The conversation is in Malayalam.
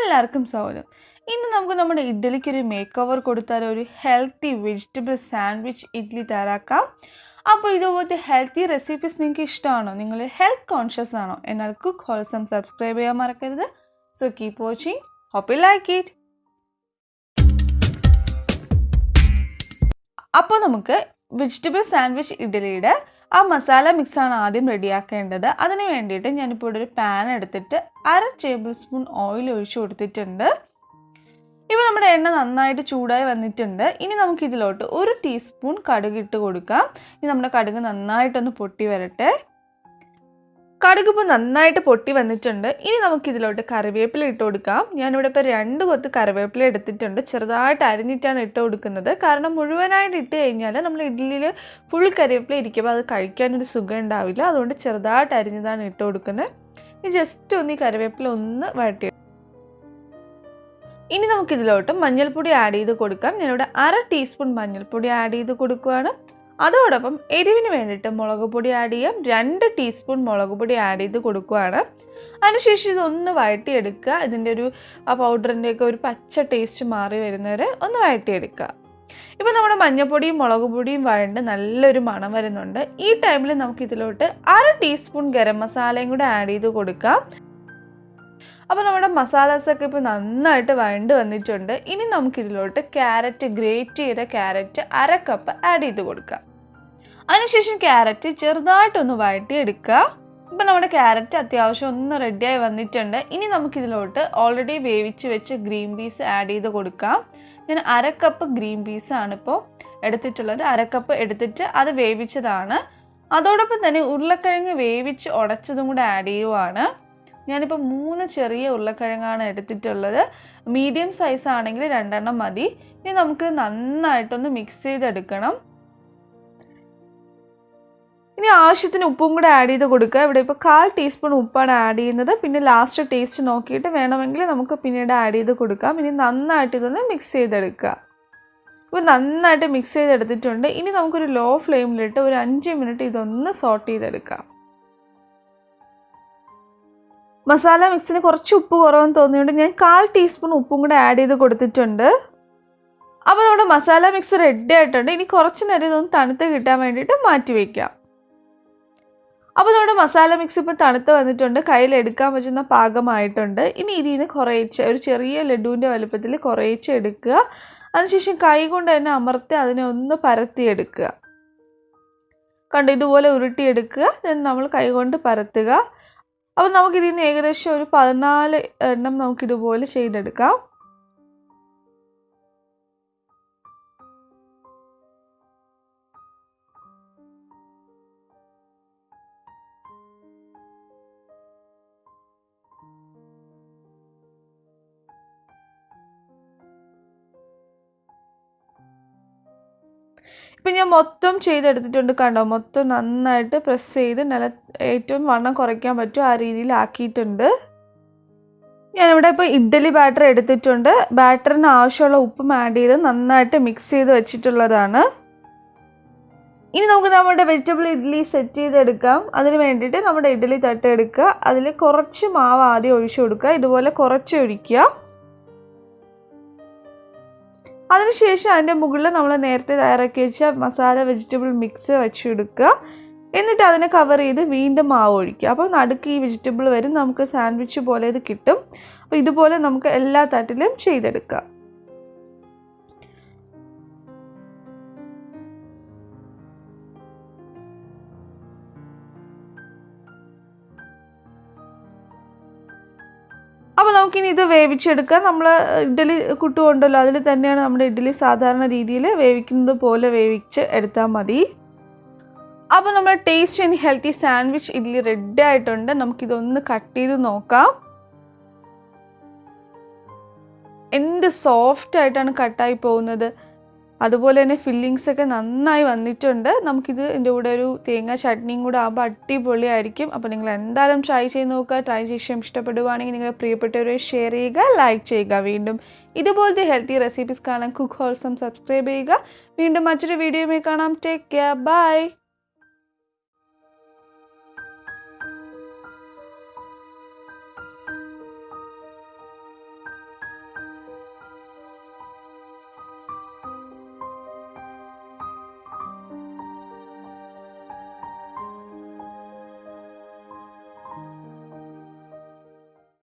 എല്ലാവർക്കും സ്വാഗതം. ഇന്ന് നമുക്ക് നമ്മുടെ ഇഡ്ഡലിക്ക് ഒരു മേക്ക് ഓവർ കൊടുത്താൽ ഒരു ഹെൽത്തി വെജിറ്റബിൾ സാൻഡ്വിച്ച് ഇഡ്ഡലി തയ്യാറാക്കാം. അപ്പോൾ ഇതുപോലത്തെ ഹെൽത്തി റെസിപ്പീസ് നിങ്ങൾക്ക് ഇഷ്ടമാണോ? നിങ്ങൾ ഹെൽത്ത് കോൺഷ്യസ് ആണോ? എന്നാൽ കുക്ക് ഹോൾസം സബ്സ്ക്രൈബ് ചെയ്യാൻ മറക്കരുത്. So keep watching. Hope you like it. അപ്പോൾ നമുക്ക് വെജിറ്റബിൾ സാൻഡ്വിച്ച് ഇഡ്ഡലിയുടെ ആ മസാല മിക്സാണ് ആദ്യം റെഡിയാക്കേണ്ടത്. അതിന് വേണ്ടിയിട്ട് ഞാനിപ്പോൾ ഇവിടെ ഒരു പാൻ എടുത്തിട്ട് 1/2 ടേബിൾ സ്പൂൺ ഓയിൽ ഒഴിച്ചു കൊടുത്തിട്ടുണ്ട്. ഇപ്പോൾ നമ്മുടെ എണ്ണ നന്നായിട്ട് ചൂടായി വന്നിട്ടുണ്ട്. ഇനി നമുക്കിതിലോട്ട് 1 ടീസ്പൂൺ കടുക് ഇട്ട് കൊടുക്കാം. ഇനി നമ്മുടെ കടുക് നന്നായിട്ടൊന്ന് പൊട്ടി വരട്ടെ. കടുക് ഇപ്പോൾ നന്നായിട്ട് പൊട്ടി വന്നിട്ടുണ്ട്. ഇനി നമുക്കിതിലോട്ട് കറിവേപ്പില ഇട്ട് കൊടുക്കാം. ഞാനിവിടെ ഇപ്പോൾ 2 കൊത്ത് കറിവേപ്പില എടുത്തിട്ടുണ്ട്. ചെറുതായിട്ട് അരിഞ്ഞിട്ടാണ് ഇട്ട് കൊടുക്കുന്നത്. കാരണം മുഴുവനായിട്ട് ഇട്ട് കഴിഞ്ഞാൽ നമ്മൾ ഇഡ്ഡലിയിൽ ഫുൾ കറിവേപ്പില ഇരിക്കുമ്പോൾ അത് കഴിക്കാനൊരു സുഖം ഉണ്ടാവില്ല. അതുകൊണ്ട് ചെറുതായിട്ട് അരിഞ്ഞതാണ് ഇട്ട് കൊടുക്കുന്നത്. ഇനി ജസ്റ്റ് ഒന്ന് ഈ കറിവേപ്പില ഒന്ന് വഴറ്റി. ഇനി നമുക്കിതിലോട്ട് മഞ്ഞൾപ്പൊടി ആഡ് ചെയ്ത് കൊടുക്കാം. ഞാനിവിടെ 1/2 ടീസ്പൂൺ മഞ്ഞൾപ്പൊടി ആഡ് ചെയ്ത് കൊടുക്കുകയാണ്. അതോടൊപ്പം എരിവിന് വേണ്ടിയിട്ട് മുളക് പൊടി ആഡ് ചെയ്യാം. 2 ടീസ്പൂൺ മുളക് പൊടി ആഡ് ചെയ്ത് കൊടുക്കുകയാണ്. അതിനുശേഷം ഇതൊന്ന് വഴറ്റിയെടുക്കുക. ഇതിൻ്റെ ആ പൗഡറിൻ്റെയൊക്കെ ഒരു പച്ച ടേസ്റ്റ് മാറി വരുന്നവരെ ഒന്ന് വഴറ്റിയെടുക്കുക. ഇപ്പോൾ നമ്മുടെ മഞ്ഞൾപ്പൊടിയും മുളക് പൊടിയും വഴണ്ട് നല്ലൊരു മണം വരുന്നുണ്ട്. ഈ ടൈമിൽ നമുക്കിതിലോട്ട് 1/2 ടീസ്പൂൺ ഗരം മസാലയും കൂടെ ആഡ് ചെയ്ത് കൊടുക്കാം. അപ്പോൾ നമ്മുടെ മസാലാസൊക്കെ ഇപ്പോൾ നന്നായിട്ട് വഴണ്ട് വന്നിട്ടുണ്ട്. ഇനി നമുക്കിതിലോട്ട് ഗ്രേറ്റ് ചെയ്ത ക്യാരറ്റ് 1/2 കപ്പ് ആഡ് ചെയ്ത് കൊടുക്കാം. അതിനുശേഷം ക്യാരറ്റ് ചെറുതായിട്ടൊന്ന് വഴറ്റിയെടുക്കുക. ഇപ്പോൾ നമ്മുടെ ക്യാരറ്റ് അത്യാവശ്യം ഒന്ന് റെഡിയായി വന്നിട്ടുണ്ട്. ഇനി നമുക്കിതിലോട്ട് ഓൾറെഡി വേവിച്ച് വെച്ച് ഗ്രീൻ പീസ് ആഡ് ചെയ്ത് കൊടുക്കാം. ഞാൻ 1/2 കപ്പ് ഗ്രീൻ പീസാണ് ഇപ്പോൾ എടുത്തിട്ടുള്ളത്. 1/2 കപ്പ് എടുത്തിട്ട് അത് വേവിച്ചതാണ്. അതോടൊപ്പം തന്നെ ഉരുളക്കിഴങ്ങ് വേവിച്ച് ഉടച്ചതും കൂടെ ആഡ് ചെയ്യുവാണ്. ഞാനിപ്പോൾ 3 ചെറിയ ഉരുളക്കിഴങ്ങാണ് എടുത്തിട്ടുള്ളത്. മീഡിയം സൈസ് ആണെങ്കിൽ 2 എണ്ണം മതി. ഇനി നമുക്ക് നന്നായിട്ടൊന്ന് മിക്സ് ചെയ്തെടുക്കണം. ഇനി ആവശ്യത്തിന് ഉപ്പും കൂടെ ആഡ് ചെയ്ത് കൊടുക്കുക. ഇവിടെ ഇപ്പോൾ 1/4 ടീസ്പൂൺ ഉപ്പാണ് ആഡ് ചെയ്യുന്നത്. പിന്നെ ലാസ്റ്റ് ടേസ്റ്റ് നോക്കിയിട്ട് വേണമെങ്കിൽ നമുക്ക് പിന്നീട് ആഡ് ചെയ്ത് കൊടുക്കാം. ഇനി നന്നായിട്ട് ഇതൊന്ന് മിക്സ് ചെയ്തെടുക്കുക. ഇപ്പോൾ നന്നായിട്ട് മിക്സ് ചെയ്തെടുത്തിട്ടുണ്ട്. ഇനി നമുക്കൊരു ലോ ഫ്ലെയിമിലിട്ട് ഒരു 5 മിനിറ്റ് ഇതൊന്ന് സോട്ട് ചെയ്തെടുക്കാം. മസാല മിക്സിന് കുറച്ച് ഉപ്പ് കുറവെന്ന് തോന്നിയുകൊണ്ട് ഞാൻ 1/4 ടീസ്പൂൺ ഉപ്പും കൂടെ ആഡ് ചെയ്ത് കൊടുത്തിട്ടുണ്ട്. അപ്പോൾ നമ്മുടെ മസാല മിക്സ് റെഡി ആയിട്ടുണ്ട്. ഇനി കുറച്ച് നേരം ഇതൊന്ന് തണുത്ത് കിട്ടാൻ വേണ്ടിയിട്ട് മാറ്റി വയ്ക്കാം. അപ്പോൾ നമ്മുടെ മസാല മിക്സ് ഇപ്പോൾ തണുത്ത് വന്നിട്ടുണ്ട്. കയ്യിലെടുക്കാൻ പറ്റുന്ന പാകമായിട്ടുണ്ട്. ഇനി ഇതിൽ നിന്ന് കുറേശ്ശെ ഒരു ചെറിയ ലഡുവിൻ്റെ വലുപ്പത്തിൽ കുറേശ്ശെ എടുക്കുക. അതിനുശേഷം കൈ കൊണ്ട് തന്നെ അമർത്തി അതിനെ ഒന്ന് പരത്തിയെടുക്കുക. കണ്ടു, ഇതുപോലെ ഉരുട്ടിയെടുക്കുക. then നമ്മൾ കൈ കൊണ്ട് പരത്തുക. അപ്പോൾ നമുക്കിതിൽ നിന്ന് ഏകദേശം ഒരു 14 എണ്ണം നമുക്കിതുപോലെ ചെയ്തെടുക്കാം. ഇപ്പം ഞാൻ മൊത്തം ചെയ്തെടുത്തിട്ടുണ്ട്. കണ്ടോ, മൊത്തം നന്നായിട്ട് പ്രസ് ചെയ്ത് ഏറ്റവും വണ്ണം കുറയ്ക്കാൻ പറ്റും ആ രീതിയിൽ ആക്കിയിട്ടുണ്ട്. ഞാനിവിടെ ഇപ്പോൾ ഇഡ്ഡലി ബാറ്റർ എടുത്തിട്ടുണ്ട്. ബാറ്ററിന് ആവശ്യമുള്ള ഉപ്പും ആഡ് ചെയ്ത് നന്നായിട്ട് മിക്സ് ചെയ്ത് വെച്ചിട്ടുള്ളതാണ്. ഇനി നമുക്ക് നമ്മുടെ വെജിറ്റബിൾ ഇഡ്ഡലി സെറ്റ് ചെയ്തെടുക്കാം. അതിന് വേണ്ടിയിട്ട് നമ്മുടെ ഇഡ്ഡലി തട്ട് എടുക്കുക. അതിൽ കുറച്ച് മാവ് ആദ്യം ഒഴിച്ചു കൊടുക്കുക. ഇതുപോലെ കുറച്ച് ഒഴിക്കുക. അതിനുശേഷം അതിൻ്റെ മുകളിൽ നമ്മൾ നേരത്തെ തയ്യാറാക്കി വെച്ച മസാല വെജിറ്റബിൾ മിക്സ് വെച്ചെടുക്കുക. എന്നിട്ട് അതിനെ കവർ ചെയ്ത് വീണ്ടും മാവ് ഒഴിക്കുക. അപ്പോൾ നടുക്ക് ഈ വെജിറ്റബിൾ വരും. നമുക്ക് സാൻഡ്വിച്ച് പോലെ ഇത് കിട്ടും. അപ്പോൾ ഇതുപോലെ നമുക്ക് എല്ലാ തട്ടിലും ചെയ്തെടുക്കാം. അപ്പോൾ നമുക്കിനി ഇത് വേവിച്ചെടുക്കാം. നമ്മൾ ഇഡ്ഡലി കുട്ടുകൊണ്ടല്ലോ, അതിൽ തന്നെയാണ് നമ്മുടെ ഇഡ്ഡലി സാധാരണ രീതിയിൽ വേവിക്കുന്നത് പോലെ വേവിച്ച് എടുത്താൽ മതി. അപ്പോൾ നമ്മുടെ taste and healthy sandwich idli ready ആയിട്ടുണ്ട്. നമുക്കിതൊന്ന് കട്ട് ചെയ്ത് നോക്കാം. എന്ത് സോഫ്റ്റ് ആയിട്ടാണ് കട്ടായി പോകുന്നത്. അതുപോലെ തന്നെ ഫില്ലിങ്സ് ഒക്കെ നന്നായി വന്നിട്ടുണ്ട്. നമുക്കിത് ഇതിൻ്റെ കൂടെ ഒരു തേങ്ങ ചട്നിയും കൂടെ ആകുമ്പോൾ അടിപൊളിയായിരിക്കും. അപ്പോൾ നിങ്ങൾ എന്തായാലും ട്രൈ ചെയ്ത് നോക്കുക. ട്രൈ ചെയ്യാൻ ഇഷ്ടപ്പെടുവാണെങ്കിൽ നിങ്ങളുടെ പ്രിയപ്പെട്ടവരെ ഷെയർ ചെയ്യുക, ലൈക്ക് ചെയ്യുക. വീണ്ടും ഇതുപോലത്തെ ഹെൽത്തി റെസിപ്പീസ് കാണാൻ കുക്ക് ഹോൾസം സബ്സ്ക്രൈബ് ചെയ്യുക. വീണ്ടും മറ്റൊരു വീഡിയോയിൽ കാണാം. Take care, by.